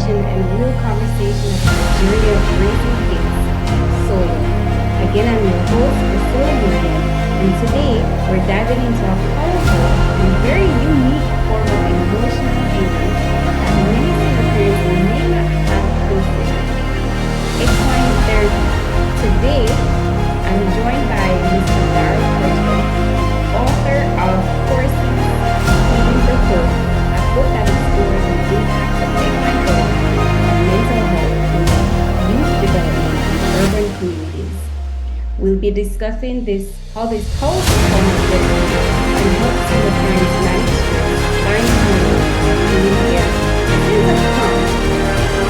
education, and real conversation about the journey of raising kids solo. Again, I'm your host, Priscilla Morgan, and today we're diving into a powerful and very unique form of emotional healing that many single parents may not have posted. Equine therapy. Today, I'm joined by Mr. Daryl Fletcher, author of Horses Healing the Hoof, a book that explores the impacts of equine therapy on mental health in youth development in urban communities. We'll be discussing how this powerful form of therapy can help single parents manage stress, find healing, and repair a sense of calm.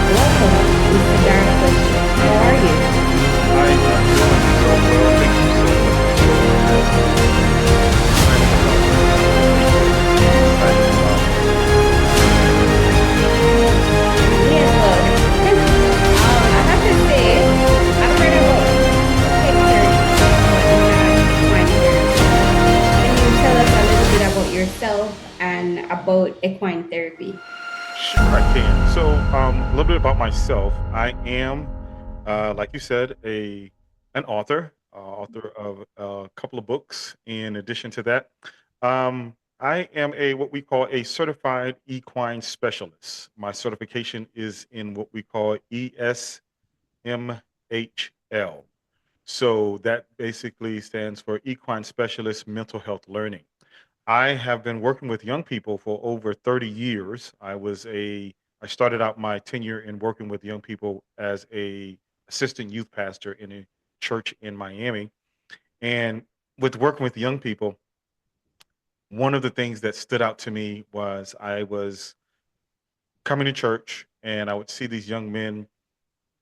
Welcome, Mr. Daryl Fletcher. How are you? I am doing so well. Thank you so much for asking me. I'm really excited about Yes, well, I have to say, I've heard about pet therapy, but not equine therapy. Can you tell us a little bit about yourself and about equine therapy? Sure, I can. So, a little bit about myself. I am, like you said, a an author, author of a couple of books. In addition to that, I am a what we call a certified equine specialist. My certification is in what we call ESMHL. So that basically stands for Equine Specialist Mental Health Learning. I have been working with young people for over 30 years. I started out my tenure in working with young people as a assistant youth pastor in a church in Miami. And with working with young people, one of the things that stood out to me was I was coming to church and I would see these young men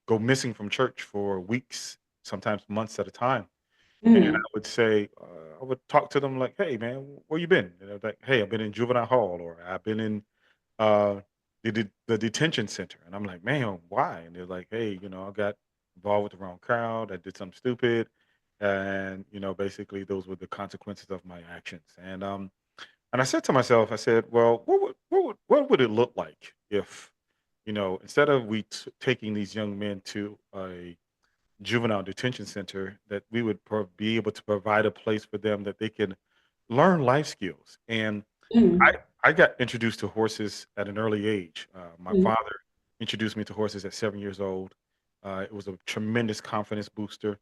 go missing from church for weeks, sometimes months at a time. And I Mm, would say, I would talk to them like, "Hey, man, where you been?" And they're like, "Hey, I've been in juvenile hall, or I've been in uh, the detention center." And I'm like, "Man, why?" And they're like, "Hey, I got involved with the wrong crowd. I did something stupid, and basically those were the consequences of my actions." And I said to myself, I said, "Well, what would it look like if, instead of taking these young men to a juvenile detention center, that we would be able to provide a place for them that they can learn life skills." And I mm, I got introduced to horses at an early age. My mm, father introduced me to horses at 7 years old. It was a tremendous confidence booster,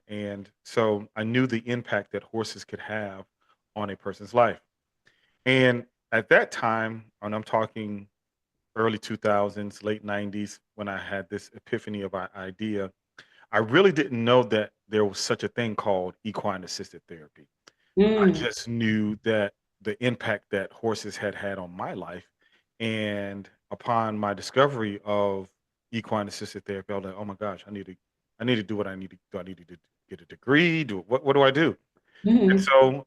and so I knew the impact that horses could have on a person's life. And at that time, and I'm talking early 2000s, late 90s, when I had this epiphany of idea, I really didn't know that there was such a thing called equine assisted therapy. I mm, just knew that the impact that horses had had on my life. And upon my discovery of equine assisted therapy, I was like, "Oh my gosh, I need to do what I need to do. I need to get a degree. Do what do I do?" And mm, so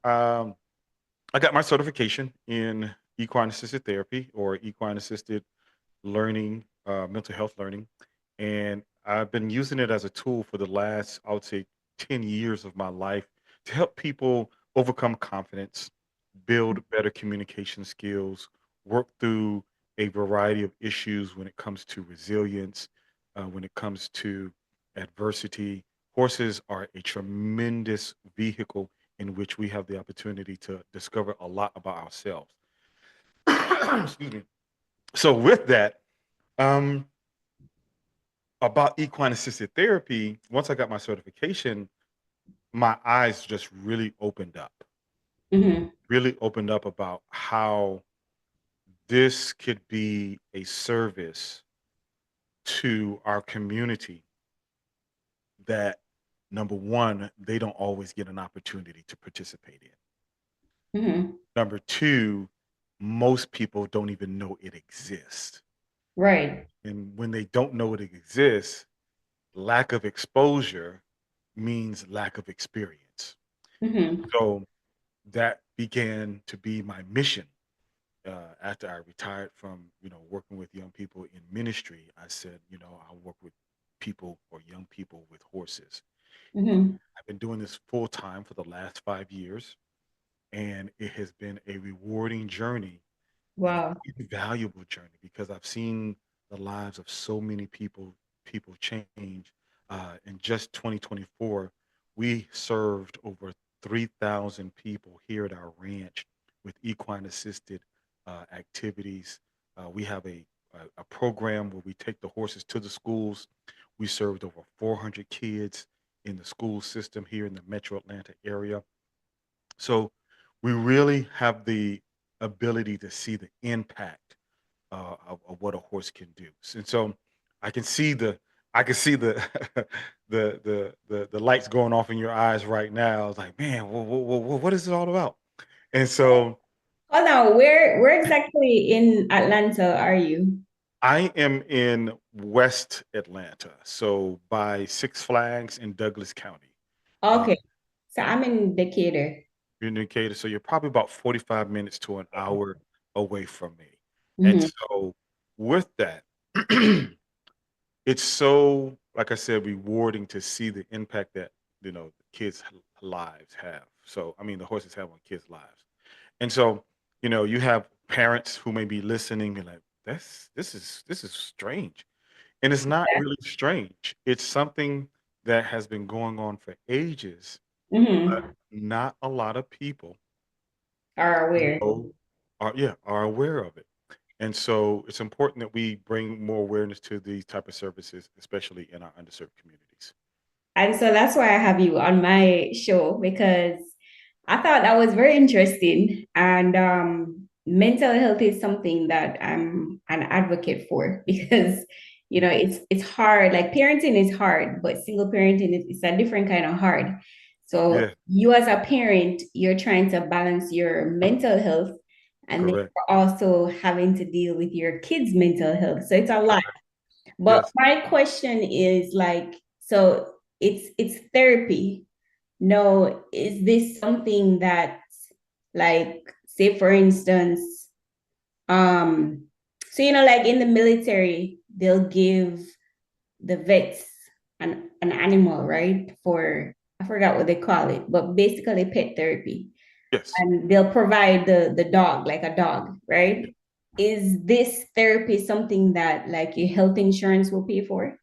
I got my certification in equine assisted therapy, or equine assisted learning, mental health learning. And I've been using it as a tool for the last, I would say, 10 years of my life to help people overcome confidence, build better communication skills, work through a variety of issues when it comes to resilience, when it comes to adversity. Horses are a tremendous vehicle in which we have the opportunity to discover a lot about ourselves. Excuse me. So, with that, um, about equine assisted therapy, once I got my certification, my eyes just mm, really opened up about how this could be a service to our community that, number one, they don't always get an opportunity to participate in. mm. Number two, most people don't even know it exists. Right. And when they don't know it exists, lack of exposure means lack of experience. Mm, So that began to be my mission. After I retired from, working with young people in ministry, I said, I'll work with people, or young people with horses. And mm. I've been doing this full time for the last 5 years, and it has been a rewarding journey and Wow. a valuable journey because I've seen the lives of so many people change. In just 2024, we served over 3,000 people here at our ranch with equine assisted activities. We have a program where we take the horses to the schools. We served over 400 kids in the school system here in the metro Atlanta area. So we really have the ability to see the impact of what a horse can do. And so I can see the I can see the the lights going off in your eyes right now. I was like, man, what is it all about? And so Hold on, where exactly in Atlanta are you? I am in West Atlanta, so by Six Flags in Douglas County. Uh, Okay, so I'm in Decatur. you're in Decatur, so you're probably about 45 minutes to an hour away from me. And Mhm. so with that, it's so, like I said, rewarding to see the impact that, the kids' lives have. So, I mean, the horses have on kids' lives. And so, you have parents who may be listening and like, this is strange. And it's not really strange. It's something that has been going on for ages, but Mhm. not a lot of people Are aware. know are aware of it. And so it's important that we bring more awareness to these type of services, especially in our underserved communities. And so that's why I have you on my show because I thought that was very interesting. And mental health is something that I'm an advocate for because it's hard. Like parenting is hard, but single parenting is a different kind of hard. So Yeah, you as a parent, you're trying to balance your mental health and then correct. you're also having to deal with your kids' mental health. So it's a lot. Correct. But Yes. my question is like, so it's therapy. No, is this something that like say for instance, um, so like in the military, they'll give the vets an animal, right? For I forgot what they call it, but basically pet therapy. Yes. And they'll provide the dog, like a dog, Yeah. right? Is this therapy something that like your health insurance will pay for?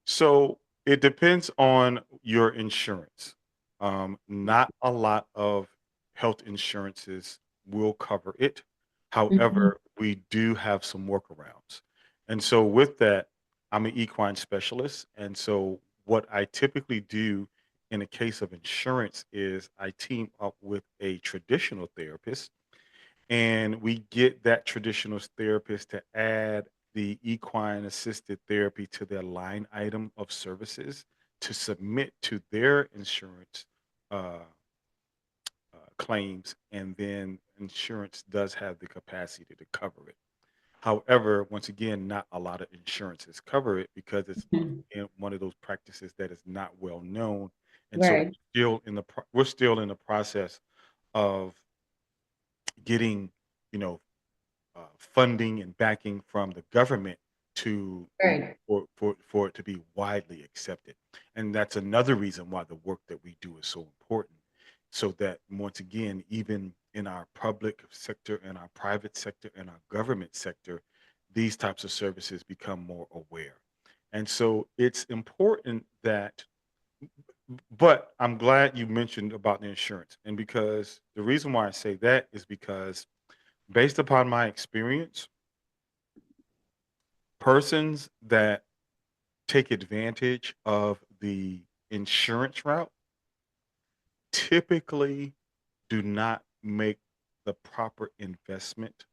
So it depends on your insurance. Not a lot of health insurances will cover it. Mhm. However, we do have some workarounds. And so with that, I'm an equine specialist. And so what I typically do in a case of insurance is I team up with a traditional therapist and we get that traditional therapist to add the equine assisted therapy to their line item of services to submit to their insurance uh, claims, and then insurance does have the capacity to cover it. However, once again, not a lot of insurances cover it because it's Mhm. in one of those practices that is not well known, and so Right, we're still in the process of getting, you know, funding and backing from the government to right. for it to be widely accepted. And that's another reason why the work that we do is so important. So that once again, even in our public sector and our private sector and our government sector, these types of services become more aware. And so it's important that, but I'm glad you mentioned about the insurance. And because the reason why I say that is because based upon my experience, persons that take advantage of the insurance route typically do not make the proper investment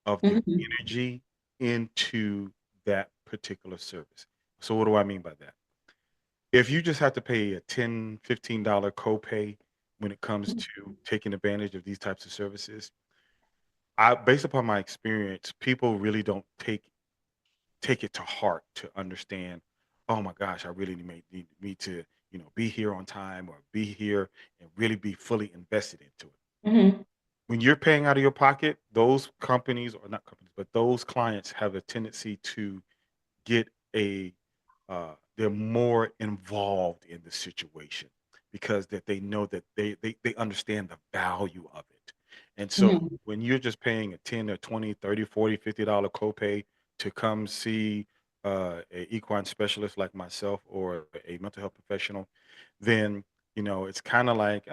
of the Mhm. energy into that particular service. So what do I mean by that? If you just have to pay a $10, $15 copay when it comes to taking advantage of these types of services, I based upon my experience, people really don't take it to heart to understand, oh my gosh, I really need to, be here on time or be here and really be fully invested into it. Mhm. When you're paying out of your pocket, those companies, or not companies, but those clients have a tendency to get they're more involved in the situation because that they know that they understand the value of it. And so Mhm. when you're just paying a 10 or 20, 30, 40, $50 copay, to come see a equine specialist like myself or a mental health professional, then it's kind of like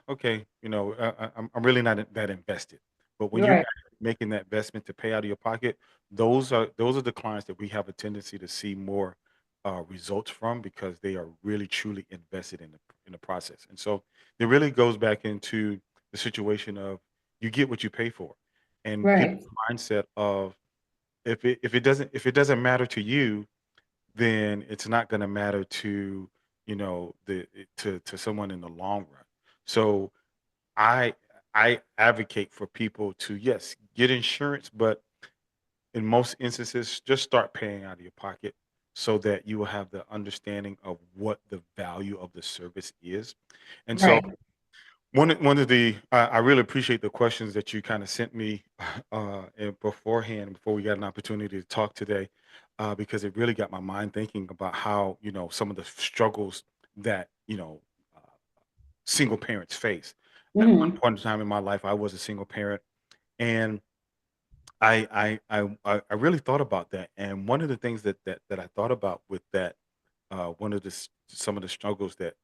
okay, I'm really not that invested. But when you're Right. actually making that investment to pay out of your pocket, those are the clients that we have a tendency to see more results from because they are really truly invested in the process. And so it really goes back into the situation of you get what you pay for, and Right. people's mindset of if it doesn't matter to you, then it's not going to matter to to someone in the long run. So I I advocate for people to, yes, get insurance, but in most instances just start paying out of your pocket so that you will have the understanding of what the value of the service is. And so Right. one of the I really appreciate the questions that you kind of sent me and beforehand before we got an opportunity to talk today, because it really got my mind thinking about how some of the struggles that uh, single parents face. At one Mhm. point in time in my life, I was a single parent, and I really thought about that. And one of the things that I thought about with that, one of some of the struggles that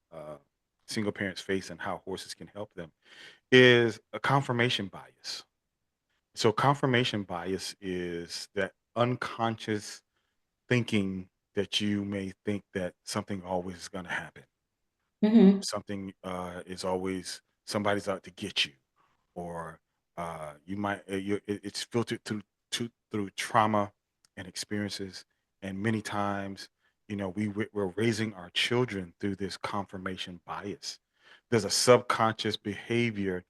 single parents face and how horses can help them is a confirmation bias. So confirmation bias is that unconscious thinking that you may think that something always is going to happen. Mhm. Something is always somebody's out to get you, or you might it's filtered through trauma and experiences, and many times we're raising our children through this confirmation bias. There's a subconscious behavior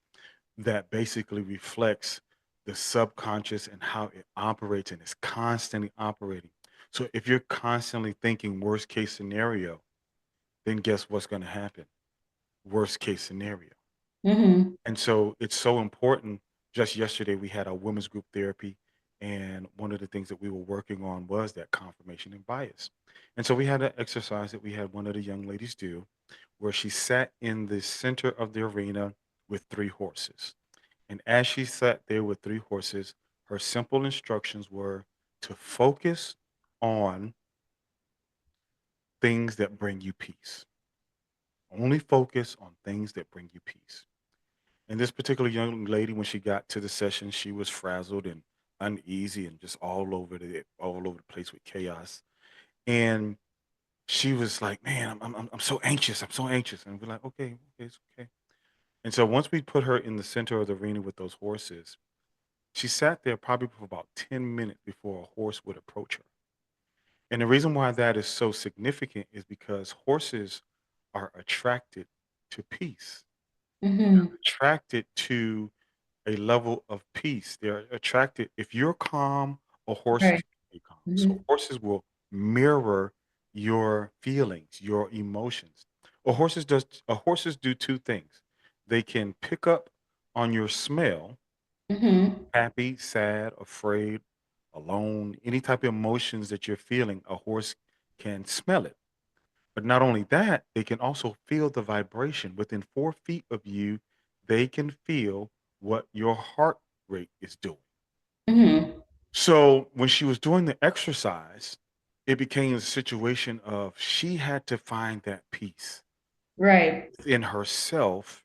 that basically reflects the subconscious and how it operates, and it's constantly operating. So if you're constantly thinking worst case scenario, then guess what's going to happen? Worst case scenario. Mhm. And so it's so important. Just yesterday, we had a women's group therapy, and one of the things that we were working on was that confirmation and bias. And so we had an exercise that we had one of the young ladies do where she sat in the center of the arena with three horses. And as she sat there with three horses, her simple instructions were to focus on things that bring you peace. Only focus on things that bring you peace. And this particular young lady, when she got to the session, she was frazzled and uneasy and just all over the place with chaos. And she was like, "Man, I'm so anxious. I'm so anxious." And we're like, "Okay, okay, it's okay." And so once we put her in the center of the arena with those horses, she sat there probably for about 10 minutes before a horse would approach her. And the reason why that is so significant is because horses are attracted to peace. Mhm. Attracted to a level of peace. They're attracted. If you're calm, a horse is Right. gonna be calm. So Mhm. horses will mirror your feelings, your emotions. A horses do two things. They can pick up on your smell, Mhm. happy, sad, afraid, alone, any type of emotions that you're feeling, a horse can smell it. But not only that, they can also feel the vibration. Within 4 feet of you, they can feel what your heart rate is doing. Mhm. So when she was doing the exercise, it became a situation of she had to find that peace Right. in herself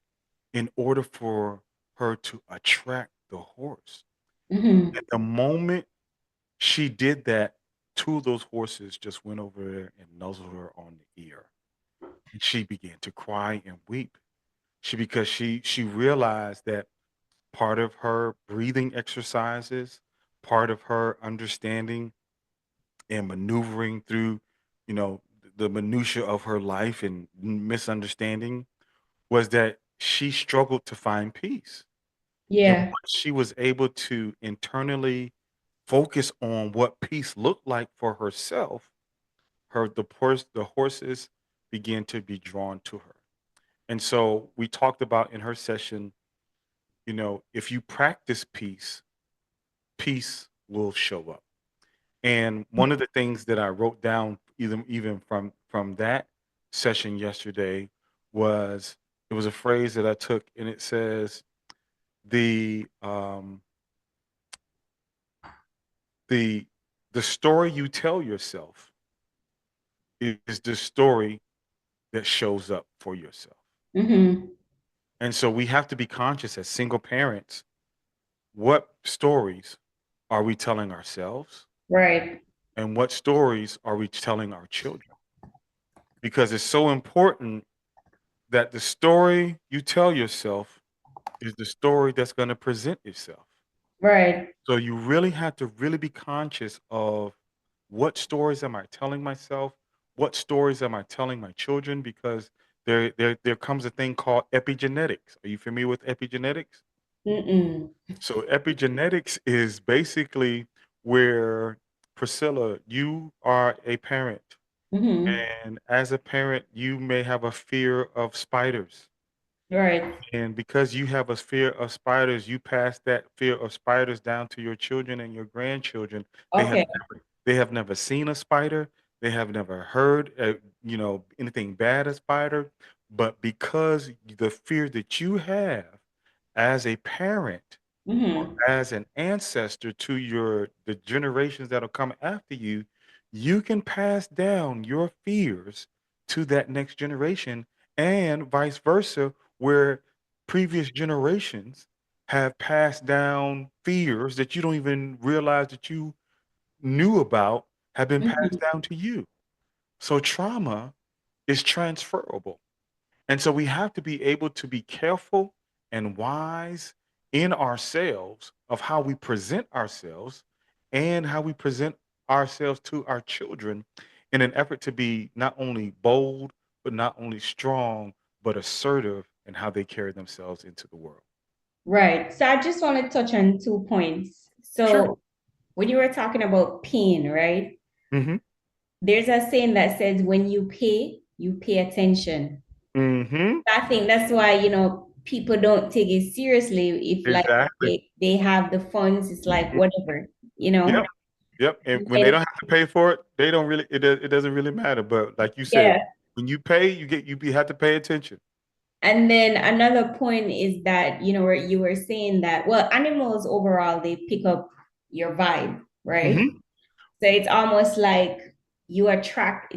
in order for her to attract the horse. Mhm. At the moment she did that, two of those horses just went over there and nuzzled her on the ear. And she began to cry and weep. Because she realized that part of her breathing exercises, part of her understanding and maneuvering through, the minutia of her life and misunderstanding was that she struggled to find peace. And Yeah. once she was able to internally focus on what peace looked like for herself, the horses began to be drawn to her. And so we talked about in her session, if you practice peace, peace will show up. And one of the things that I wrote down, even from that session yesterday, was it was a phrase that I took, and it says the um, the The story you tell yourself is the story that shows up for yourself. Mm-hmm. And so we have to be conscious as single parents, what stories are we telling ourselves Right. and what stories are we telling our children? Because it's so important that the story you tell yourself is the story that's going to present itself. Right. So you really have to really be conscious of what stories am I telling myself? What stories am I telling my children? Because there comes a thing called epigenetics. Are you familiar with epigenetics? Mm-mm. So epigenetics is basically where, Priscilla, you are a parent, Mm-hmm. and as a parent, you may have a fear of spiders. Right. And because you have a fear of spiders, you pass that fear of spiders down to your children and your grandchildren. They have Okay. they have never seen a spider. They have never heard, anything bad a spider. But because the fear that you have as a parent or Mm-hmm. as an ancestor to the generations that'll come after you, you can pass down your fears to that next generation and vice versa, where previous generations have passed down fears that you don't even realize that you knew about have been Mm-hmm. passed down to you. So trauma is transferable. And so we have to be able to be careful and wise in ourselves of how we present ourselves and how we present ourselves to our children in an effort to be not only bold, but not only strong, but assertive in how they carry themselves into the world. Right. So I just want to touch on 2 points. Sure. So when you were talking about pain, right? Hmm. There's a saying that says when you pay attention. Hmm. I think that's why, people don't take it seriously if like Exactly. they have the funds, it's like Mhm. whatever, Yep. Yep. And when they And don't have to pay for it, they don't really. It doesn't really matter. But like you said, yeah. when you pay, you have to pay attention. And then another point is that, where you were saying that, well, animals overall, they pick up your vibe, right? Hmm. So it's almost like you attract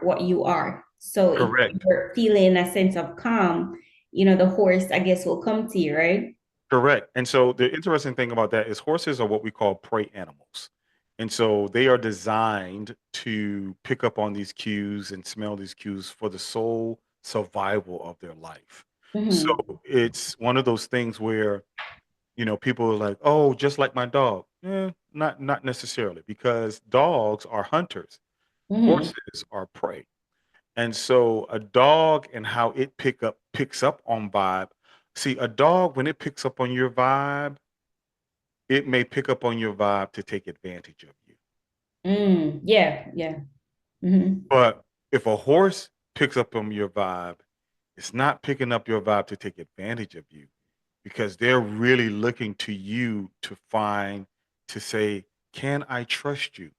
what you are. So if Correct. you're feeling a sense of calm, the horse, I guess, will come to you, right? Correct. And so the interesting thing about that is horses are what we call prey animals. And so they are designed to pick up on these cues and smell these cues for the sole survival of their life. So Mm-hmm. it's one of those things where, people are like, "Oh, just like my dog." Not necessarily, because dogs are hunters, Mm-hmm. horses are prey. And so a dog and how it picks up on vibe. See, a dog when it picks up on your vibe, it may pick up on your vibe to take advantage of you. Yeah, yeah. Mm-hmm. But if a horse picks up on your vibe, it's not picking up your vibe to take advantage of you, because they're really looking to you to say, "Can I trust you?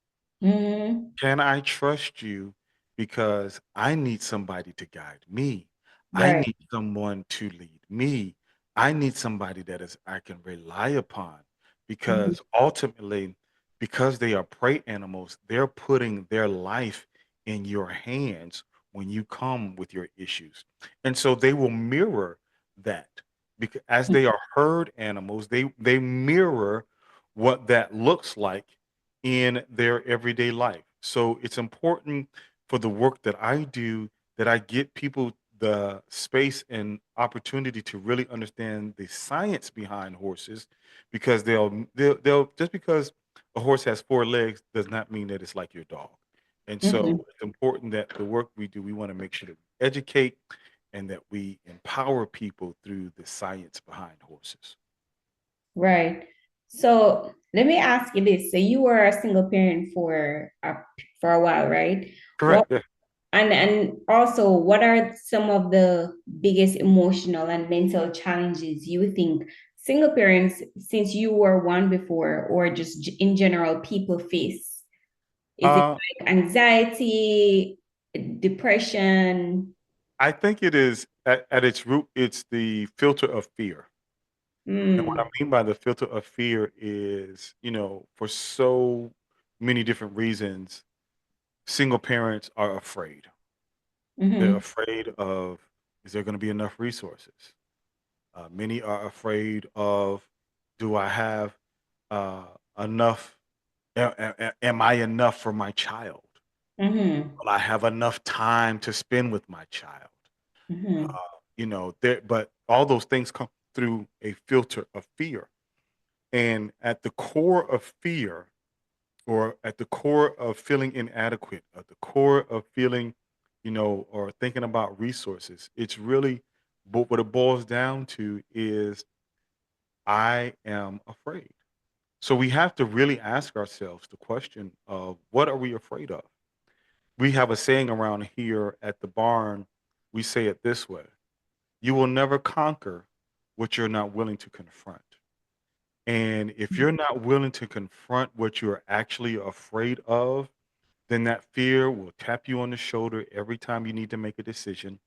Mm-hmm. Can I trust you? Because I need somebody to guide me. I Right. need someone to lead me. I need somebody that is I can rely upon." Mm-hmm. Because ultimately, because they are prey animals, they're putting their life in your hands when you come with your issues. And so they will mirror that, because as they are herd animals, they mirror what that looks like in their everyday life. So it's important for the work that I do that I get people the space and opportunity to really understand the science behind horses, because they'll just because a horse has four legs does not mean that it's like your dog. And so Mm-hmm. it's important that the work we do, we want to make sure that we educate and that we empower people through the science behind horses. Right. So let me ask you this. So you were a single parent for a while, right? What Correct. Yeah. and also what are some of the biggest emotional and mental challenges you think single parents, since you were one before, or just in general, people face? Is it Uh, like anxiety, depression? I think it is at its root, it's the filter of fear. And what I Mm, mean by the filter of fear is, for so many different reasons, single parents are afraid. They're Mm-hmm. afraid of, is there going to be enough resources? Many are afraid of, do I have uh, enough? Am I enough for my child? Mm-hmm. Will I have enough time to spend with my child? Mm-hmm. There, but all those things come through a filter of fear. And at the core of fear, or at the core of feeling inadequate, at the core of feeling, or thinking about resources, it's really, but what it boils down to is, I am afraid. So we have to really ask ourselves the question of, what are we afraid of? We have a saying around here at the barn. We say it this way: you will never conquer what you're not willing to confront. And if you're not willing to confront what you're actually afraid of, then that fear will tap you on the shoulder every time you need to make a decision.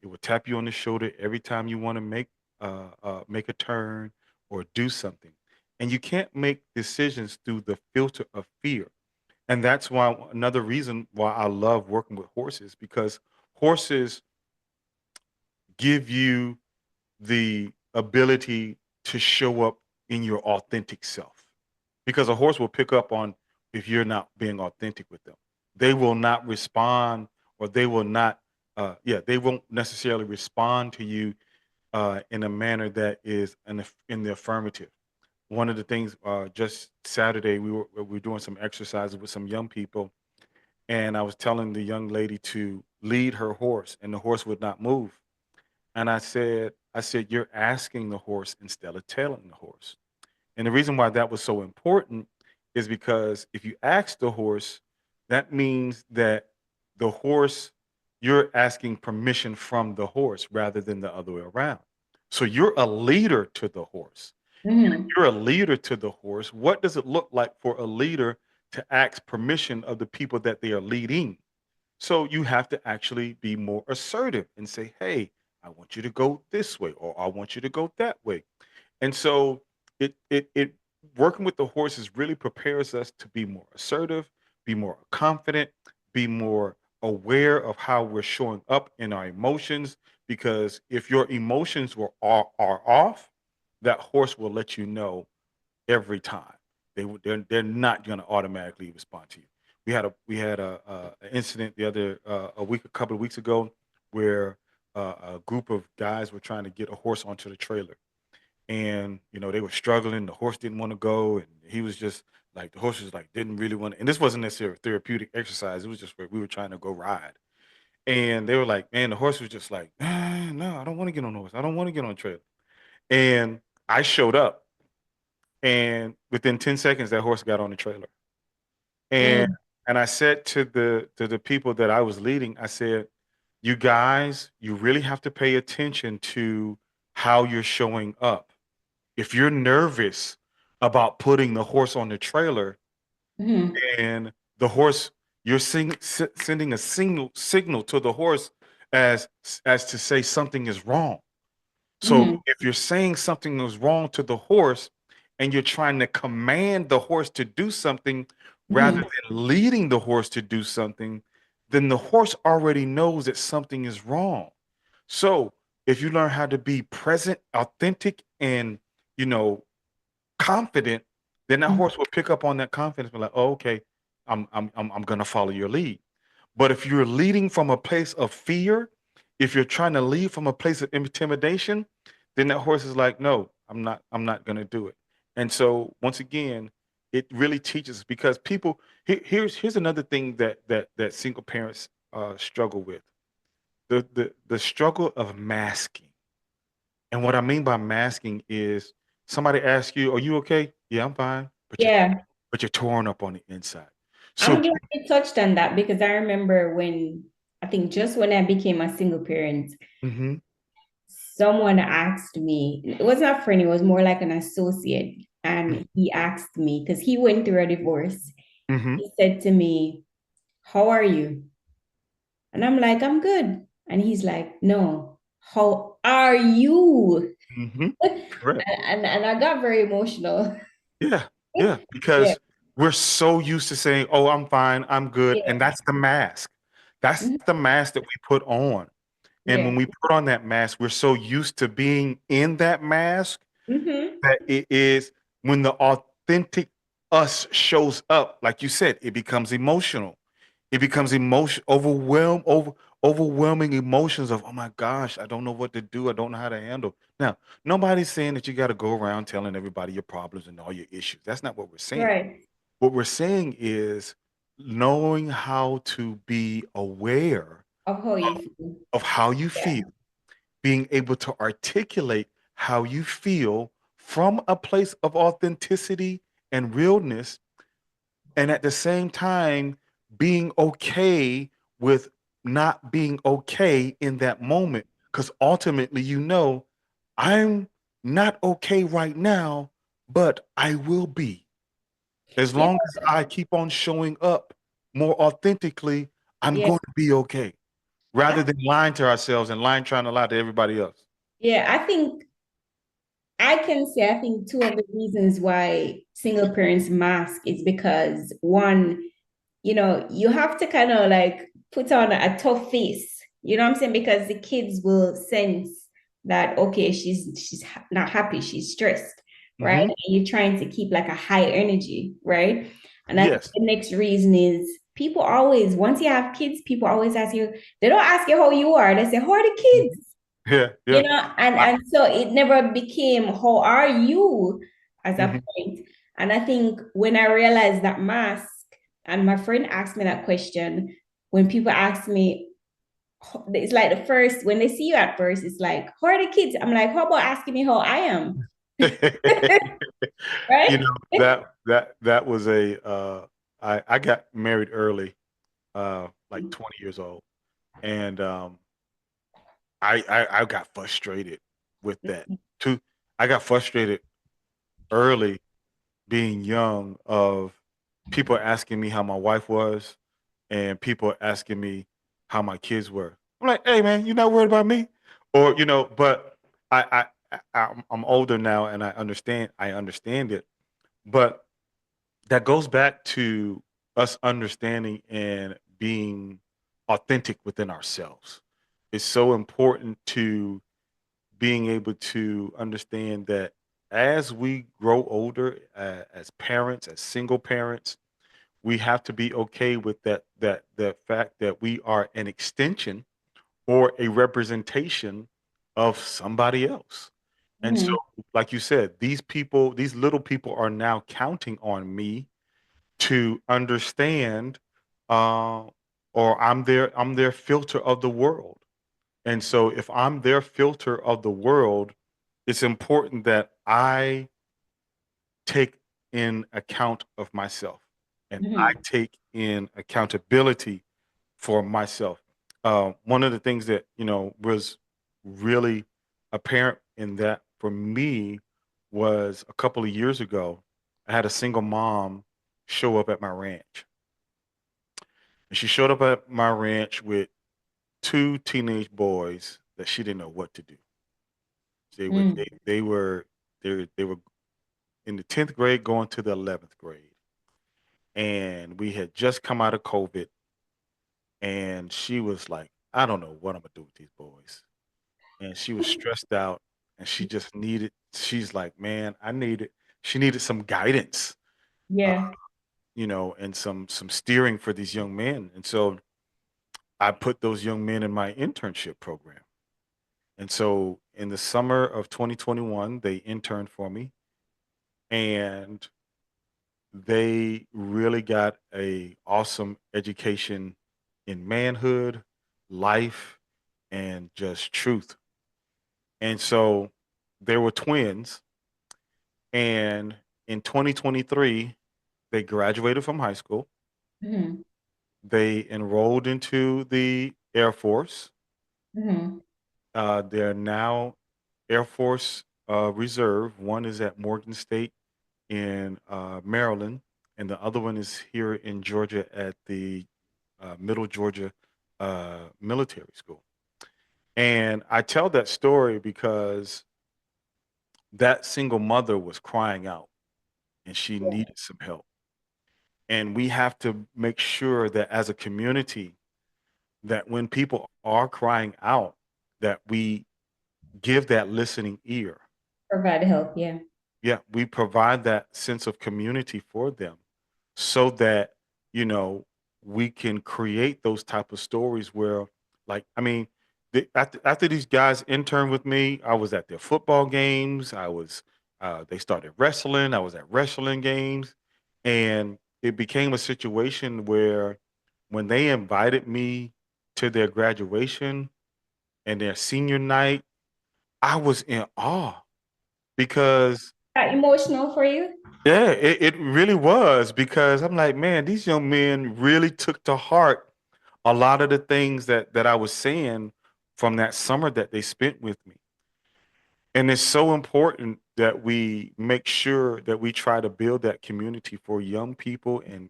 It will tap you on the shoulder every time you want to make a turn or do something. And you can't make decisions through the filter of fear. And that's why, another reason why I love working with horses, because horses give you the ability to show up in your authentic self, because a horse will pick up on if you're not being authentic with them. They will not respond, or they will not they won't necessarily respond to you in a manner that is in the affirmative. One of the things, just Saturday, we were doing some exercises with some young people, and I was telling the young lady to lead her horse, and the horse would not move. And I said, you're asking the horse instead of telling the horse. And the reason why that was so important is because if you ask the horse, that means that the horse, you're asking permission from the horse rather than the other way around. So you're a leader to the horse. Mm-hmm. You're a leader to the horse. What does it look like for a leader to ask permission of the people that they are leading? So you have to actually be more assertive and say, hey, I want you to go this way, or I want you to go that way. And so it working with the horses really prepares us to be more assertive, be more confident, be more aware of how we're showing up in our emotions. Because if your emotions are off, that horse will let you know every time. They're not going to automatically respond to you. We had a incident the other a couple of weeks ago, where a group of guys were trying to get a horse onto the trailer, and they were struggling. The horse didn't want to go, and he was just like, the horse was like, didn't really want to. And this wasn't necessarily a therapeutic exercise. It was just where we were trying to go ride, and they were like, man, the horse was just like, no, I don't want to get on the horse. I don't want to get on the trailer. And I showed up, and within 10 seconds, that horse got on the trailer. And Mm-hmm. and I said to the people that I was leading, I said, you guys, you really have to pay attention to how you're showing up. If you're nervous about putting the horse on the trailer, Mm-hmm. and the horse, you're sending a signal to the horse, as to say something is wrong. So Mm-hmm. if you're saying something is wrong to the horse, and you're trying to command the horse to do something rather Mm-hmm. than leading the horse to do something, then the horse already knows that something is wrong. So if you learn how to be present, authentic, and you know confident, then that horse will pick up on that confidence. Be like, oh, okay, I'm gonna follow your lead. But if you're leading from a place of fear, if you're trying to lead from a place of intimidation, then that horse is like, no, I'm not gonna do it. And so once again, it really teaches, because people, here's another thing that single parents struggle with: the struggle of masking. And what I mean by masking is, somebody asks you, "Are you okay?" "Yeah, I'm fine." Yeah. But you're torn up on the inside. So I'm glad you touched on that because I remember I think just when I became a single parent, mhm, someone asked me, it was not a friend, it was more like an associate. mhm, And he asked me, because he went through a divorce, mhm, he said to me, how are you? And I'm like, I'm good. And he's like, no, how are you? mhm. Correct. And I got very emotional. Yeah, yeah, Yeah. we're so used to saying, "Oh, I'm fine, I'm good," and Yeah. that's the mask. That's Mhm. the mask that we put on. And Yeah. when we put on that mask, we're so used to being in that mask Mm-hmm. that it is when the authentic us shows up, like you said, it becomes emotional. It becomes overwhelming emotions of, oh my gosh, I don't know what to do. I don't know how to handle. Now, nobody's saying that you got to go around telling everybody your problems and all your issues. That's not what we're saying. Right. What we're saying is knowing how to be aware Of how you feel. of how you Yeah. feel, being able to articulate how you feel from a place of authenticity and realness, and at the same time being okay with not being okay in that moment, because ultimately I'm not okay right now, but I will be. As Yeah. long as I keep on showing up more authentically, I'm Yeah. going to be okay, rather than lying to ourselves and trying to lie to everybody else. Yeah. I think I can say I think two of the reasons why single parents mask is because one, you have to kind of like put on a tough face. You know what I'm saying? Because the kids will sense that okay, she's not happy, she's stressed, right? Hmm. And you're trying to keep like a high energy, right? And I think Yes. the next reason is people always, once you have kids, people always ask you, they don't ask you how you are, they say, how are the Mhm. kids? Yeah, You yeah. know, and I, and so it never became how are you as a mhm. point. And I think when I realized that mask, and my friend asked me that question, when people ask me, it's like the first when they see you at first, it's like, how are the kids? I'm like, how about asking me how I am? You Right? know, that was I got married early, like 20 years old, and I got frustrated with that too. I got frustrated early, being young, of people asking me how my wife was and people asking me how my kids were. I'm like, hey man, you're not worried about me, or but I'm older now and I understand it, but that goes back to us understanding and being authentic within ourselves. It's so important to being able to understand that as we grow older, as parents, as single parents, we have to be okay with that fact that we are an extension or a representation of somebody else. And so, Mhm. like you said, these little people are now counting on me to understand, uh, or I'm their filter of the world. And so if I'm their filter of the world, it's important that I take in account of myself and I Mhm. take in accountability for myself. One of the things that, was really apparent in that for me was a couple of years ago, I had a single mom show up at my ranch. And she showed up at my ranch with two teenage boys that she didn't know what to do. They were Mhm. they were in the 10th grade going to the 11th grade. And we had just come out of COVID, and she was like, I don't know what I'm gonna do with these boys. And she was stressed out, and she's like, man, she needed some guidance, uh, Yeah. and some steering for these young men. And so I put those young men in my internship program. And so in the summer of 2021, they interned for me, and they really got a awesome education in manhood, life, and just truth. And so they were twins, and in 2023 they graduated from high school. Mhm. They enrolled into the Air Force. Mhm. They're now Air Force Reserve. One is at Morgan State in Maryland, and the other one is here in Georgia at the Middle Georgia Military School. And I tell that story because that single mother was crying out and she needed some help. And we have to make sure that as a community, that when people are crying out, that we give that listening ear. Provide help, yeah. Yeah, we provide that sense of community for them so that, you know, we can create those type of stories where, like, I mean, after these guys interned with me, I was at their football games. They started wrestling. I was at wrestling games. And it became a situation where when they invited me to their graduation and their senior night, I was in awe because That emotional for you? yeah, it really was because I'm like, man, these young men really took to heart a lot of the things that I was saying from that summer that they spent with me. And it's so important that we make sure that we try to build that community for young people and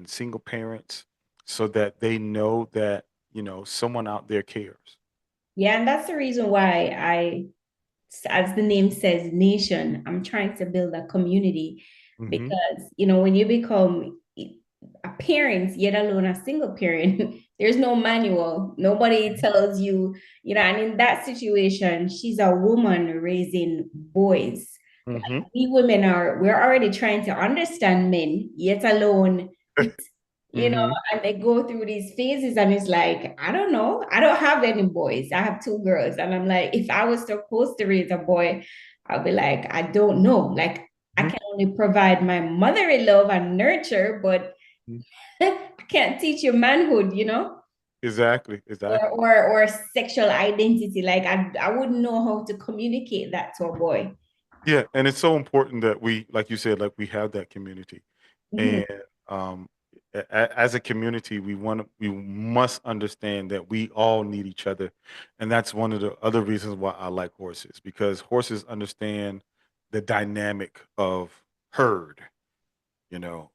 single parents so that they know that, someone out there cares. Yeah, and that's the reason why as the name says, nation, I'm trying to build a community Hmm. because, when you become a parent, yet alone a single parent, there's no manual. Nobody tells you, and in that situation, she's a woman raising boys. Hmm. We women we're already trying to understand men, yet alone it's, Hmm. and they go through these phases and it's like, I don't know. I don't have any boys. I have two girls. And I'm like, if I was supposed to raise a boy, I'll be like, I don't know. Like I can only provide my motherly love and nurture, but I can't teach you manhood. Exactly, Or exactly. or or sexual identity. Like I wouldn't know how to communicate that to a boy. Yeah, and it's so important that we, like you said, like we have that community, Mhm. and um, as a community, we must understand that we all need each other, and that's one of the other reasons why I like horses because horses understand the dynamic of herd.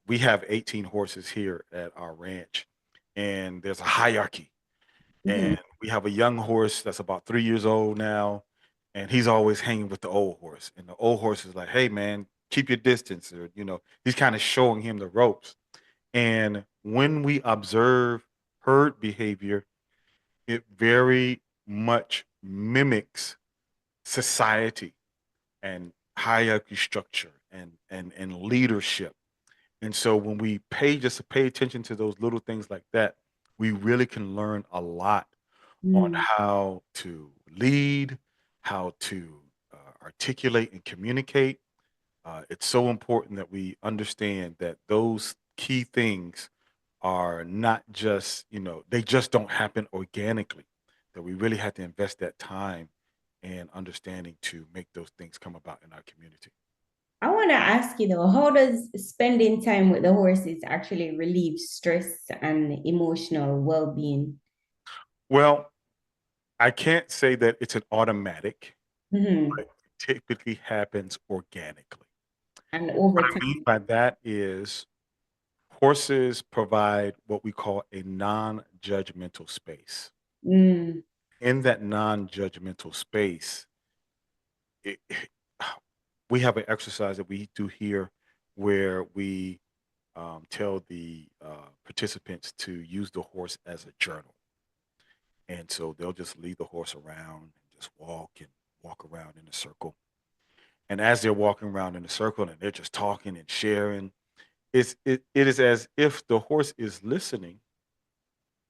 We have 18 horses here at our ranch, and there's a hierarchy. Mhm. And we have a young horse that's about 3 years old now, and he's always hanging with the old horse. And the old horse is like, "Hey, man, keep your distance," or he's kind of showing him the ropes. And when we observe herd behavior, it very much mimics society and hierarchy structure and leadership. And so when we pay attention to those little things like that, we really can learn a lot on Mm. how to lead, how to articulate and communicate. It's so important that we understand that those key things are not just, they just don't happen organically, that we really have to invest that time and understanding to make those things come about in our community. I want to ask you though, how does spending time with the horses actually relieve stress and emotional well-being? Well, I can't say that it's an automatic, Mhm. but it typically happens organically. And over What I mean time. by that is horses provide what we call a non-judgmental space. Mm, In that non-judgmental space, it, we have an exercise that we do here where we tell the participants to use the horse as a journal. And so they'll just lead the horse around and just walk around in a circle. And as they're walking around in a circle and they're just talking and sharing, it is as if the horse is listening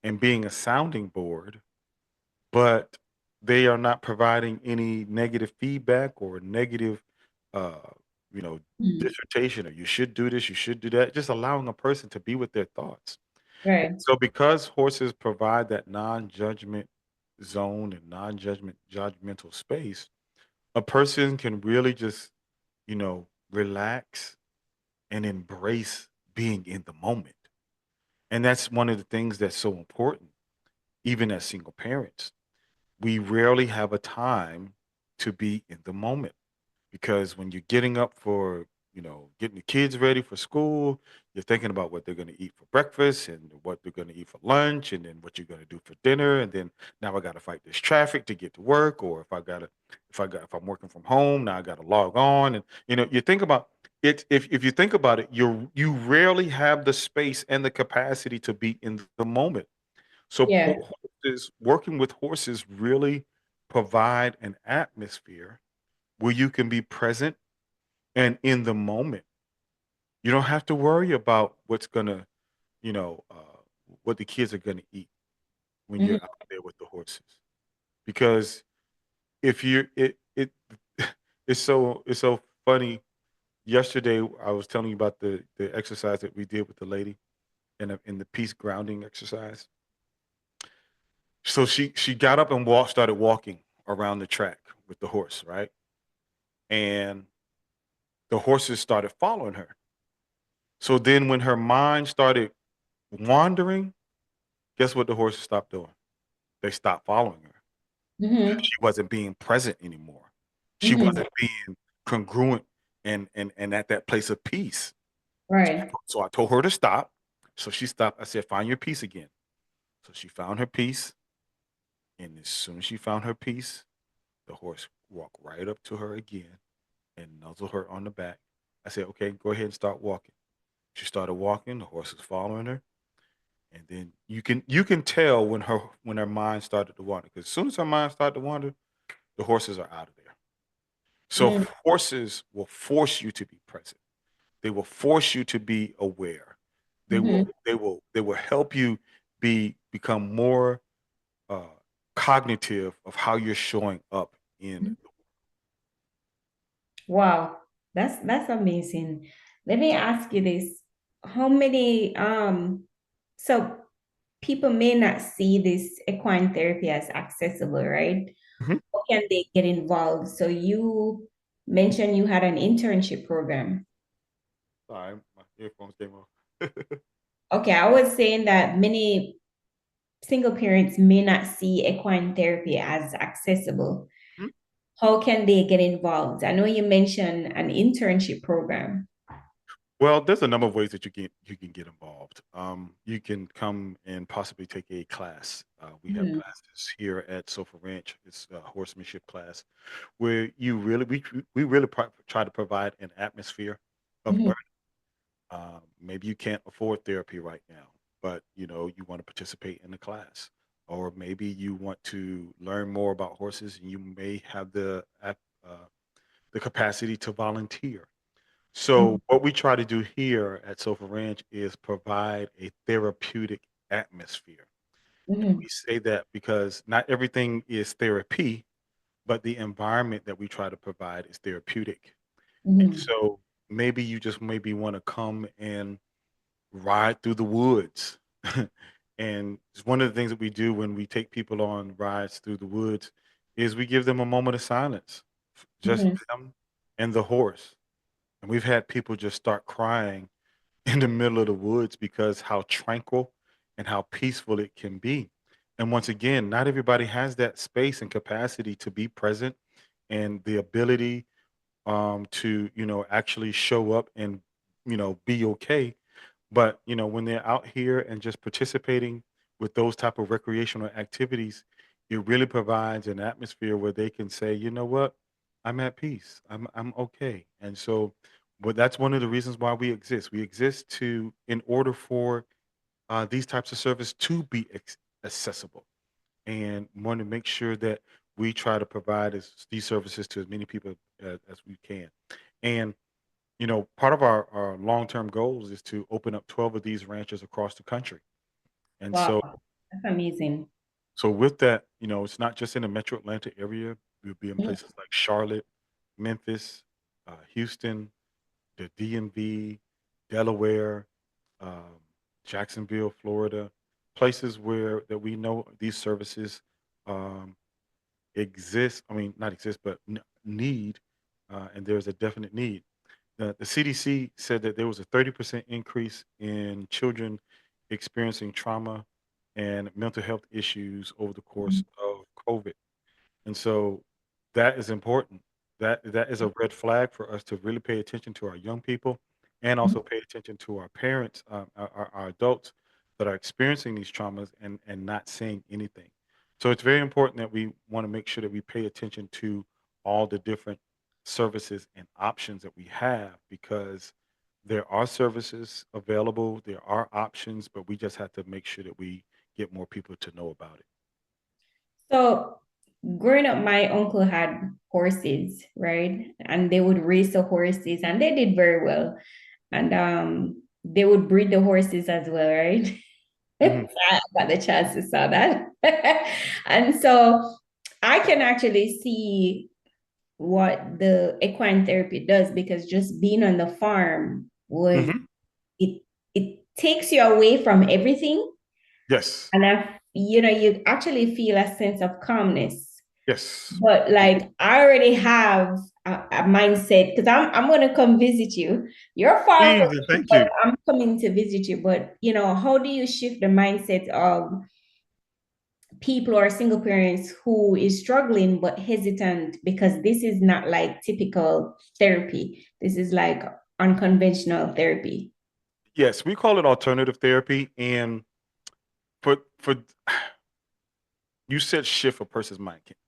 and being a sounding board, but they are not providing any negative feedback or negative, uh, you know, mm, dissertation or you should do this, you should do that. Just allowing a person to be with their thoughts. right. So because horses provide that non-judgment zone and non-judgment judgmental space, a person can really just, relax and embrace being in the moment. And that's one of the things that's so important, even as single parents. We rarely have a time to be in the moment because when you're getting up for, getting the kids ready for school, you're thinking about what they're going to eat for breakfast and what they're going to eat for lunch and then what you're going to do for dinner. And then now I got to fight this traffic to get to work. Or if I'm working from home, now I got to log on. And, you think about if you think about it, you rarely have the space and the capacity to be in the moment. So Yeah. horses, working with horses really provide an atmosphere where you can be present and in the moment. You don't have to worry about what's gonna, you know, what the kids are gonna eat when Hmm. you're out there with the horses. Because if you it it's so funny. Yesterday, I was telling you about the exercise that we did with the lady in the peace grounding exercise. So she got up and started walking around the track with the horse, right? And the horses started following her. So then when her mind started wandering, guess what the horses stopped doing? They stopped following her. Hmm. She wasn't being present anymore. She Hmm. wasn't being congruent and at that place of peace. Right. So I told her to stop. So she stopped. I said, find your peace again. So she found her peace. And as soon as she found her peace, the horse walked right up to her again and nuzzled her on the back. I said, okay, go ahead and start walking. She started walking, the horse was following her. And then you can tell when her mind started to wander. Because as soon as her mind started to wander, the horses are out of there. So Mm-hmm. horses will force you to be present. They will force you to be aware. They will Hmm. they will help you become more uh, cognitive of how you're showing up in. Wow, that's amazing. Let me ask you this. How many so people may not see this equine therapy as accessible, right? Mhm. How can they get involved? So you mentioned you had an internship program. Sorry, my earphones came off. Okay, I was saying that many single parents may not see equine therapy as accessible. Mhm. How can they get involved? I know you mentioned an internship program. Well, there's a number of ways that you can get involved. You can come and possibly take a class. We have Mhm. classes here at Sofa Ranch. It's a horsemanship class where we really try to provide an atmosphere of Mhm. learning. Maybe you can't afford therapy right now, but you want to participate in the class, or maybe you want to learn more about horses, and you may have the capacity to volunteer. So Mhm. what we try to do here at Sofa Ranch is provide a therapeutic atmosphere. And Mhm. we say that because not everything is therapy, but the environment that we try to provide is therapeutic. And Mhm. so maybe you just maybe want to come and ride through the woods. And it's one of the things that we do when we take people on rides through the woods is we give them a moment of silence, just Mhm. them and the horse. And we've had people just start crying in the middle of the woods because how tranquil and how peaceful it can be. And once again, not everybody has that space and capacity to be present and the ability to actually show up and be okay. But when they're out here and just participating with those type of recreational activities, it really provides an atmosphere where they can say, you know what, I'm at peace, I'm okay. And so but that's one of the reasons why we exist. We exist to in order for these types of service to be accessible, and want to make sure that we try to provide these services to as many people as we can. And part of our long-term goals is to open up 12 of these ranches across the country. And Wow, so that's amazing. with that, it's not just in the metro Atlanta area. We'll be in Mhm. places like Charlotte, Memphis, Houston, the DMV, Delaware, um, Jacksonville, Florida, places where that we know these services um, exist. I mean, not exist, but need, and there's a definite need. The CDC said that there was a 30% increase in children experiencing trauma and mental health issues over the course of COVID. And so that is important. That is a red flag for us to really pay attention to our young people and Mhm. also pay attention to our parents, our adults that are experiencing these traumas and not saying anything. So it's very important that we want to make sure that we pay attention to all the different services and options that we have, because there are services available, there are options, but we just have to make sure that we get more people to know about it. So growing up, my uncle had horses, right? And they would race the horses and they did very well. And they would breed the horses as well, right? Mhm. I got the chance to saw that. And so I can actually see what the equine therapy does, because just being on the farm was Mhm. it takes you away from everything. Yes. And you actually feel a sense of calmness. Yes. But You like do. I already have a mindset, because I'm gonna come visit you. You're far from Please and me, thank but you. I'm coming to visit you. But how do you shift the mindset of people or single parents who is struggling but hesitant, because this is not like typical therapy. This is like unconventional therapy. Yes, we call it alternative therapy, and for you said shift a person's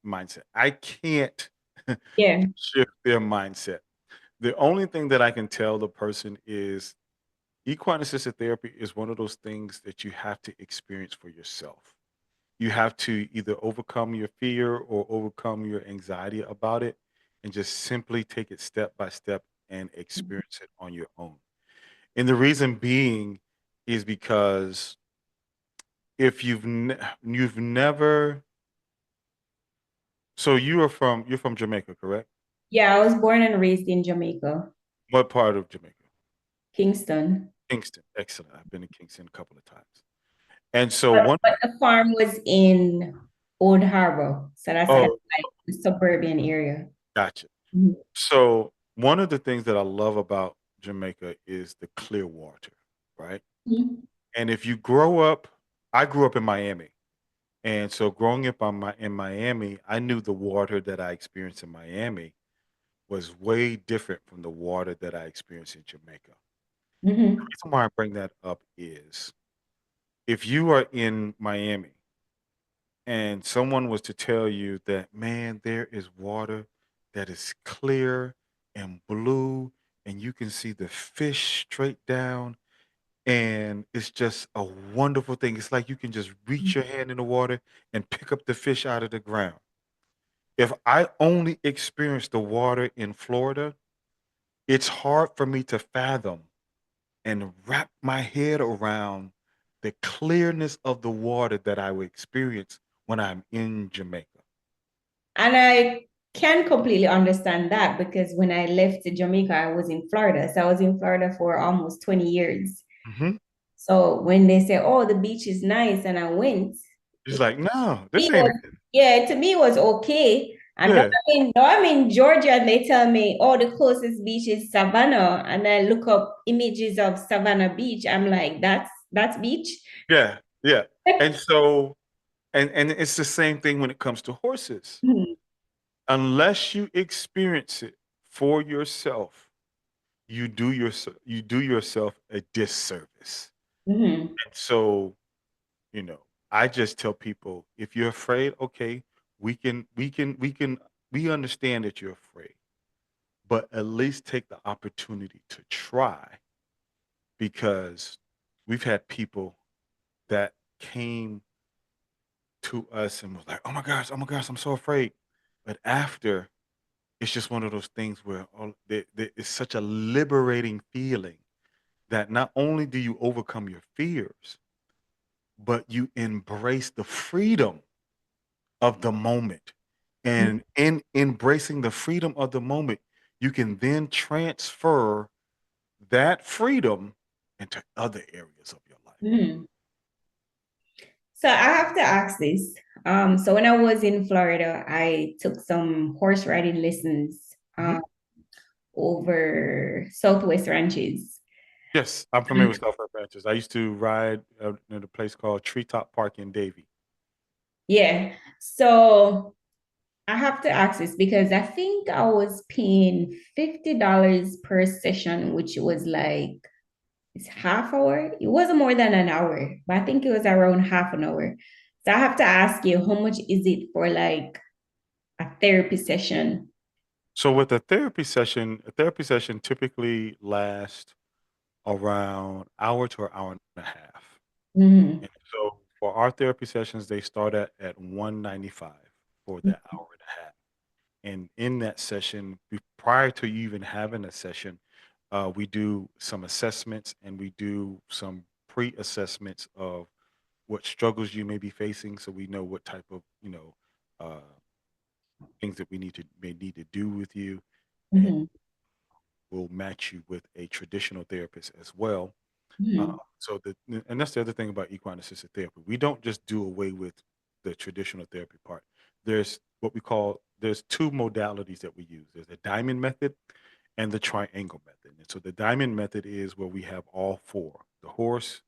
mindset. I can't Yeah. shift their mindset. The only thing that I can tell the person is equine assisted therapy is one of those things that you have to experience for yourself. You have to either overcome your fear or overcome your anxiety about it, and just simply take it step by step and experience it on your own. And the reason being is because if you've never, so you're from Jamaica, correct? Yeah, I was born and raised in Jamaica, What part of Jamaica? Kingston. Kingston. Excellent. I've been to Kingston a couple of times. And so But, one but the farm was in Old Harbor. So that's kind of oh, like the suburban area. gotcha. Mhm. So one of the things that I love about Jamaica is the clear water, right? Mhm. And if you grow up, I grew up in Miami. And so growing up in Miami, I knew the water that I experienced in Miami was way different from the water that I experienced in Jamaica. The Mhm. reason why I bring that up is if you are in Miami and someone was to tell you that, man, there is water that is clear and blue, and you can see the fish straight down, and it's just a wonderful thing. It's like you can just reach your hand in the water and pick up the fish out of the ground. If I only experienced the water in Florida, it's hard for me to fathom and wrap my head around the clearness of the water that I would experience when I'm in Jamaica. And I can completely understand that, because when I left Jamaica, I was in Florida. So I was in Florida for almost 20 years. Mhm. So when they say, oh, the beach is nice, and I went, It's like, "No, this it ain't was, it." yeah, to me it was okay. And Yeah, now I'm in Georgia and they tell me, oh, the closest beach is Savannah. And I look up images of Savannah Beach. I'm like, that's beach. yeah, yeah. And so and it's the same thing when it comes to horses. Mhm. Unless you experience it for yourself, you do yourself a disservice. Mhm. And so, you know, I just tell people, if you're afraid, okay, we understand that you're afraid, but at least take the opportunity to try, because we've had people that came to us and was like, oh my gosh, I'm so afraid. But after, it's just one of those things where it's such a liberating feeling that not only do you overcome your fears, but you embrace the freedom of the moment. And in embracing the freedom of the moment, you can then transfer that freedom into other areas of your life. Mhm. So I have to ask this. So when I was in Florida, I took some horse riding lessons Mhm. over Southwest Ranches. Yes, I'm familiar with Southwest Ranches. I used to ride at a place called Treetop Park in Davie. Yeah. So I have to ask this because I think I was paying $50 per session, which was like it's half hour. It wasn't more than an hour, but I think it was around half an hour. So I have to ask you, how much is it for like a therapy session? So with a therapy session typically lasts around hour to an hour and a half. Mm-hmm. And so for our therapy sessions, they start at 195 for that hour and a half. And in that session, prior to you even having a session, we do some assessments and we do some pre-assessments of what struggles you may be facing, so we know what type of uh, things that we may need to do with you, and Mm-hmm. we'll match you with a traditional therapist as well. Mm-hmm. So and that's the other thing about equine assisted therapy. We don't just do away with the traditional therapy part. There's two modalities that we use. There's the diamond method and the triangle method. And so the diamond method is where we have all four: the horse,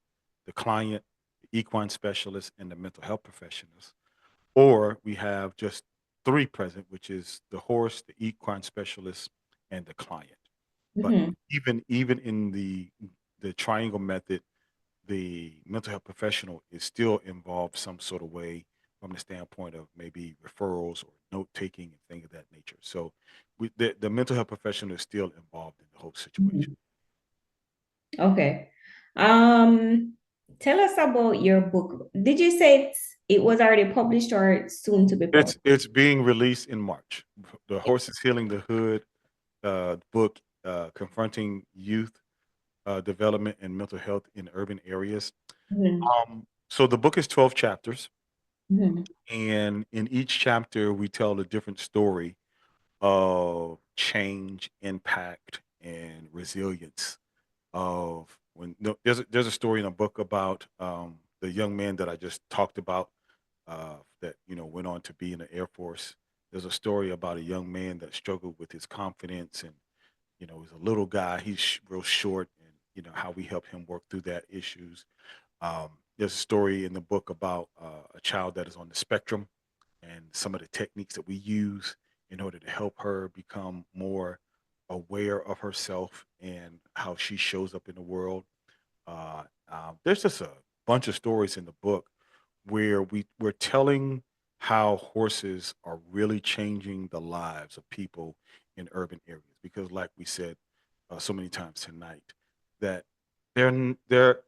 the client, the equine specialist, and the mental health professionals. Or we have just three present, which is the horse, the equine specialist, and the client. But Mm-hmm. even in the triangle method, the mental health professional is still involved some sort of way from the standpoint of maybe referrals or note taking and things of that nature. So the mental health professional is still involved in the whole situation. Mm-hmm. Okay. Um, Tell us about your book. Did you say it was already published or soon to be published? It's being released in March. The Horse is Healing the Hood book, confronting youth development and mental health in urban areas. Mm-hmm. So the book is 12 chapters, Mm-hmm. and in each chapter we tell a different story of change, impact, and resilience. Of when no, there's a story in a book about the young man that I just talked about, that went on to be in the Air Force. There's a story about a young man that struggled with his confidence, and he's a little guy. He's real short, and how we help him work through that issues. There's a story in the book about a child that is on the spectrum and some of the techniques that we use in order to help her become more aware of herself and how she shows up in the world. There's just a bunch of stories in the book where we're telling how horses are really changing the lives of people in urban areas. Because, like we said so many times tonight, that there n- there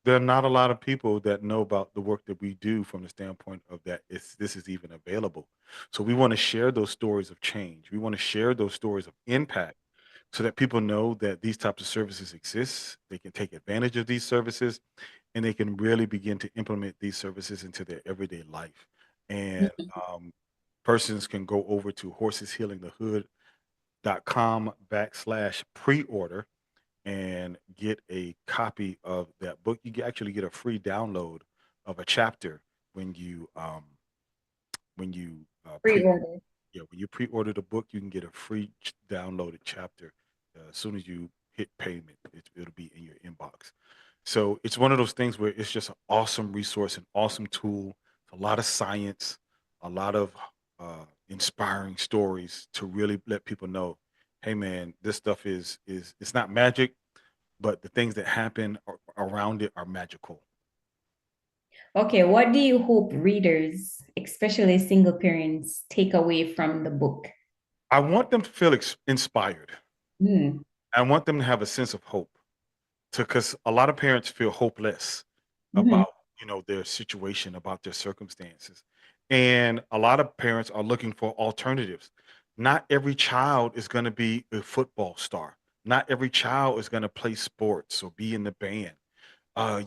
there are not a lot of people that know about the work that we do from the standpoint of that this is even available. So we want to share those stories of change. We want to share those stories of impact so that people know that these types of services exist. They can take advantage of these services and they can really begin to implement these services into their everyday life. And persons can go over to horseshealingthehood.com/pre-order and get a copy of that book. Actually get a free download of a chapter when you pre-order. Pre-order. Yeah, when you pre-order the book, you can get a free downloaded chapter as soon as you hit payment. It'll be in your inbox. So it's one of those things where it's just an awesome resource, an awesome tool, a lot of science, a lot of inspiring stories to really let people know, hey man, this stuff is it's not magic, but the things that happen around it are magical. Okay, what do you hope readers, especially single parents, take away from the book? I want them to feel inspired. Mm, I want them to have a sense of hope. Because a lot of parents feel hopeless mhm, about their situation, about their circumstances, and a lot of parents are looking for alternatives. Not every child is going to be a football star. Not every child is going to play sports or be in the band.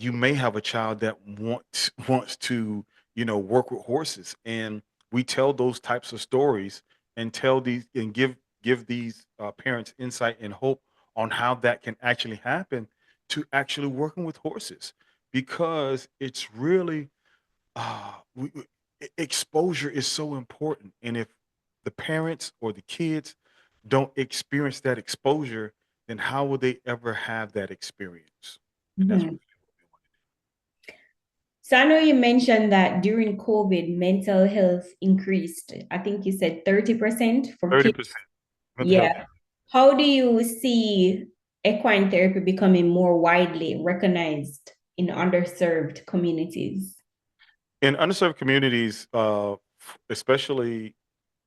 You may have a child that wants to work with horses, and we tell those types of stories and tell these and give these parents insight and hope on how that can actually happen to actually working with horses, because it's really exposure is so important. And if the parents or the kids don't experience that exposure, then how will they ever have that experience? And that's mhm. really what we want. So I know you mentioned that during COVID, mental health increased. I think you said 30% for kids. 30% mental health. Yeah. How do you see equine therapy becoming more widely recognized in underserved communities? In underserved communities, especially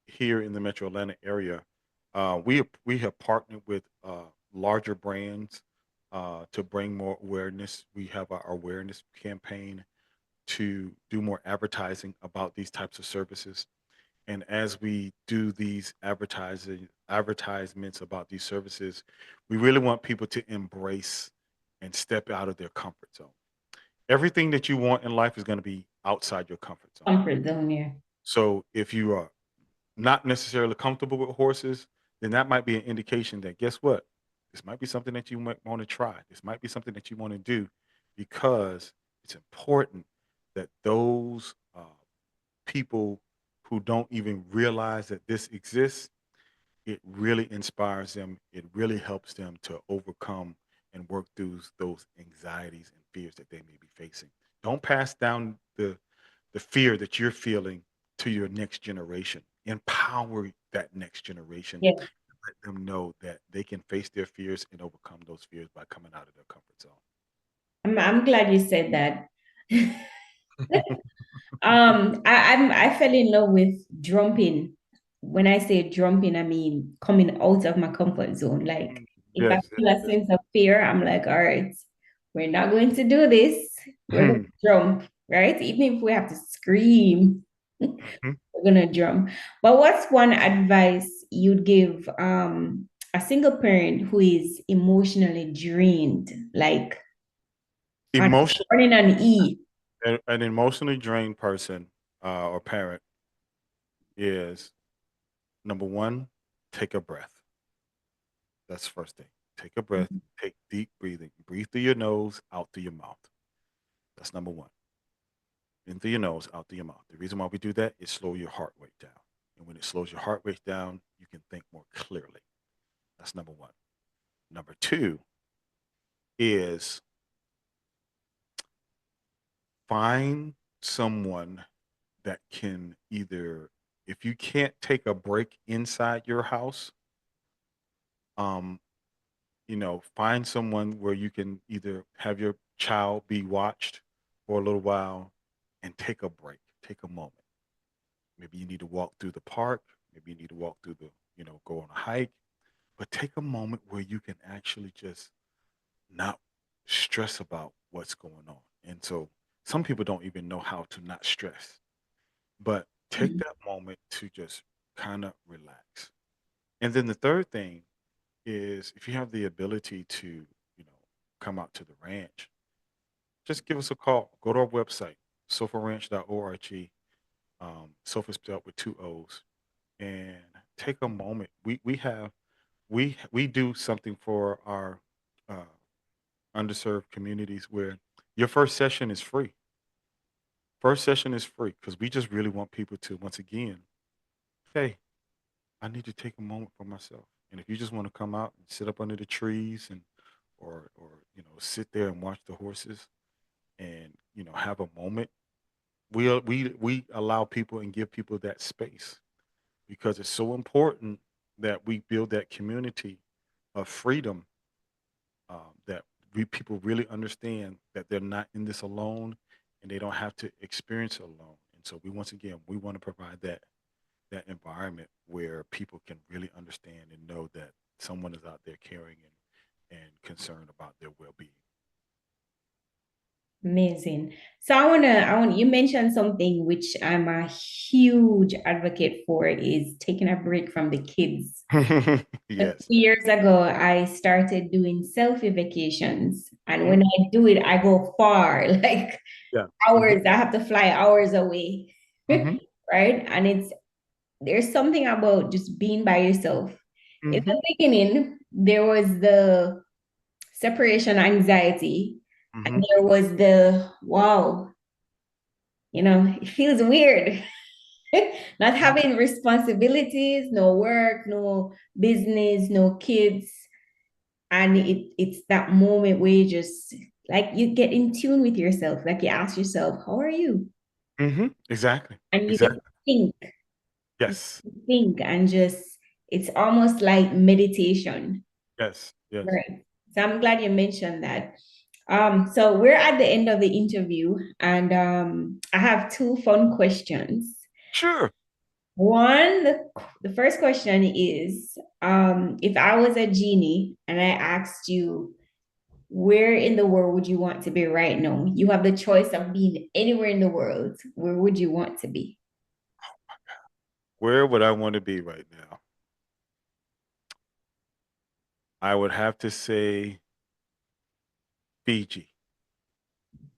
here in the metro Atlanta area, We have partnered with larger brands to bring more awareness. We have our awareness campaign to do more advertising about these types of services. And as we do these advertisements about these services, we really want people to embrace and step out of their comfort zone. Everything that you want in life is going to be outside your comfort zone. Comfort zone, yeah. So if you are not necessarily comfortable with horses, then that might be an indication that guess what? This might be something that you might want to try. This might be something that you want to do because it's important that those people who don't even realize that this exists, it really inspires them. It really helps them to overcome and work through those anxieties and fears that they may be facing. Don't pass down the fear that you're feeling to your next generation. Empower that next generation. Yeah. Let them know that they can face their fears and overcome those fears by coming out of their comfort zone. I'm glad you said that. I fell in love with jumping. When I say jumping, I mean coming out of my comfort zone. Like Mm. if I Yes, feel yes, a yes. sense of fear, I'm like, all right, we're not going to do this. We're going Mhm, to jump, right? Even if we have to scream, mhm. we're gonna jump. But what's one advice you'd give a single parent who is emotionally drained, like on Emotion, running on E? an emotionally drained person or parent is number one, take a breath. That's the first thing. Take a breath, take deep breathing. Breathe through your nose, out through your mouth. That's number one. In through your nose, out through your mouth. The reason why we do that is slow your heart rate down. And when it slows your heart rate down, you can think more clearly. That's number one. Number two is find someone that can either, if you can't take a break inside your house, um, find someone where you can either have your child be watched for a little while and take a break, take a moment. Maybe you need to walk through the park. Maybe you need to walk through go on a hike, but take a moment where you can actually just not stress about what's going on. And so some people don't even know how to not stress, but take Mhm. that moment to just kind of relax. And then the third thing is if you have the ability to, come out to the ranch, just give us a call. Go to our website, sofaranch.org. Sofa spelled with two O's, and take a moment. We do something for our uh, underserved communities where your first session is free. First session is free because we just really want people to once again, hey, I need to take a moment for myself. And if you just want to come out and sit up under the trees and or sit there and watch the horses and have a moment, we allow people and give people that space because it's so important that we build that community of freedom, that people really understand that they're not in this alone and they don't have to experience it alone. And so we once again we want to provide that environment where people can really understand and know that someone is out there caring and concerned about their well-being. Amazing. So I want you mentioned something which I'm a huge advocate for is taking a break from the kids. A Yes. few years ago, I started doing selfie vacations. And Hmm. when I do it, I go far, like Yeah. Hmm. hours. I have to fly hours away. Hmm. Right? And there's something about just being by yourself. In Hmm. the beginning, there was the separation anxiety, and Hmm. there was the wow, it feels weird. Not having responsibilities, no work, no business, no kids. And it's that moment where you just like you get in tune with yourself. Like you ask yourself, how are you? Hmm. Exactly. And you get to Exactly. think, you Yes. think and just it's almost like meditation. Yes. Yes. Right. So I'm glad you mentioned that. So we're at the end of the interview, and I have two fun questions. Sure. One, the first question is, if I was a genie and I asked you, where in the world would you want to be right now? You have the choice of being anywhere in the world. Where would you want to be? Where would I want to be right now? I would have to say Fiji.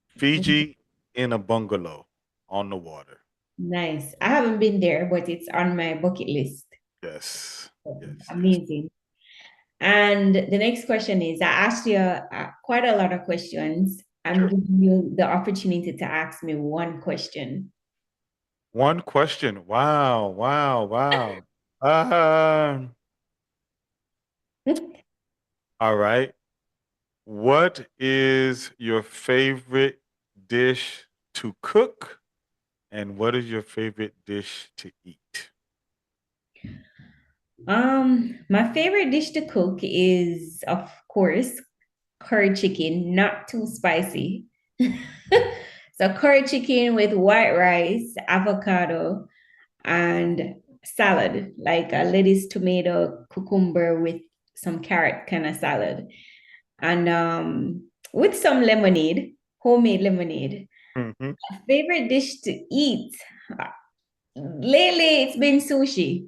Fiji in a bungalow on the water. Nice. I haven't been there, but it's on my bucket list. Yes. Yes. Yes. Amazing. And the next question is, I asked you quite a lot of questions. I'm Sure. giving you the opportunity to ask me one question. One question. Wow. Wow. Wow. Um, all right. What is your favorite dish to cook, and what is your favorite dish to eat? My favorite dish to cook is, of course, curry chicken, not too spicy. So curry chicken with white rice, avocado, and salad, like a lettuce, tomato, cucumber with some carrot kind of salad. And with some lemonade, homemade lemonade. Hmm. Favorite dish to eat. Lately, it's been sushi.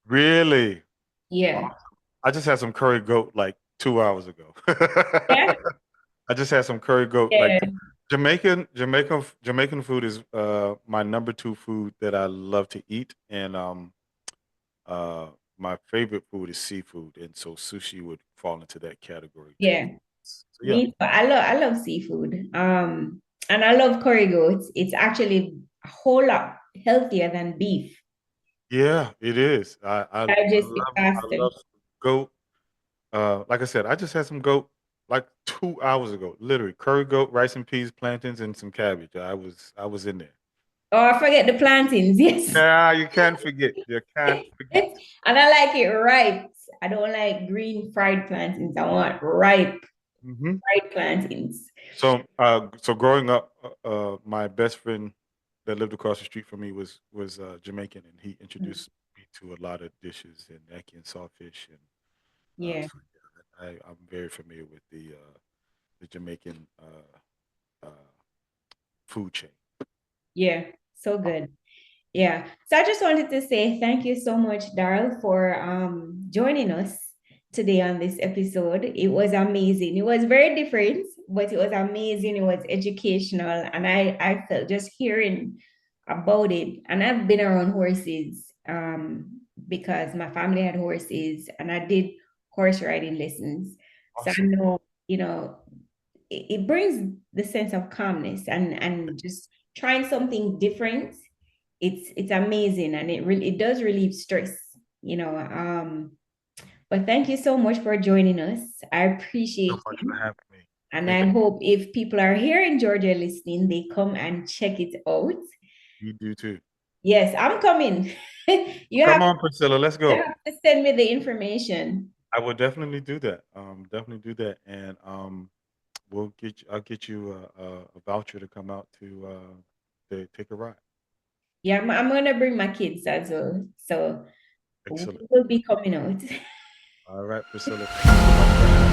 Really? Yeah. Awesome. I just had some curry goat like 2 hours ago. Yeah. I just had some curry goat. Like Yeah. Jamaican food is my number two food that I love to eat, and uh my favorite food is seafood, and so sushi would fall into that category too. Yeah. So yeah, Me too. I love seafood. And I love curry goats. It's actually a whole lot healthier than beef. yeah, it is. Digestive I faster. love goat. Like I said, I just had some goat like 2 hours ago. Literally, curry goat, rice and peas, plantains, and some cabbage. I was in there. Oh, I forget the plantains. Yes. Yeah, you can't forget. You can't forget. And I like it ripe. I don't like green fried plantains. I want ripe Hmm. fried plantains. So growing up, my best friend that lived across the street from me was Jamaican, and he introduced me to a lot of dishes and ackee and sawfish, and Yeah. so yeah, I'm very familiar with the Jamaican uh, food chain. Yeah. So good. Yeah. So I just wanted to say thank you so much, Darl, for joining us today on this episode. It was amazing. It was very different, but it was amazing. It was educational. And I felt just hearing about it. And I've been around horses because my family had horses and I did horse riding lessons. So I Awesome. know, you know, it brings the sense of calmness and just trying something different. It's amazing and it does relieve stress, you know. But thank you so much for joining us. I So appreciate much for you. having me. And Thank I you. hope if people are here in Georgia listening, they come and check it out. You do too. Yes, I'm coming. you Come have on, Priscilla. Let's you go. have to send me the information. I will definitely do that. Definitely do that, and I'll get you a voucher to come out to take a ride. Yeah, I'm gonna bring my kids as well. So we Excellent. will be coming out. All right, Priscilla. Thank you so much for having me.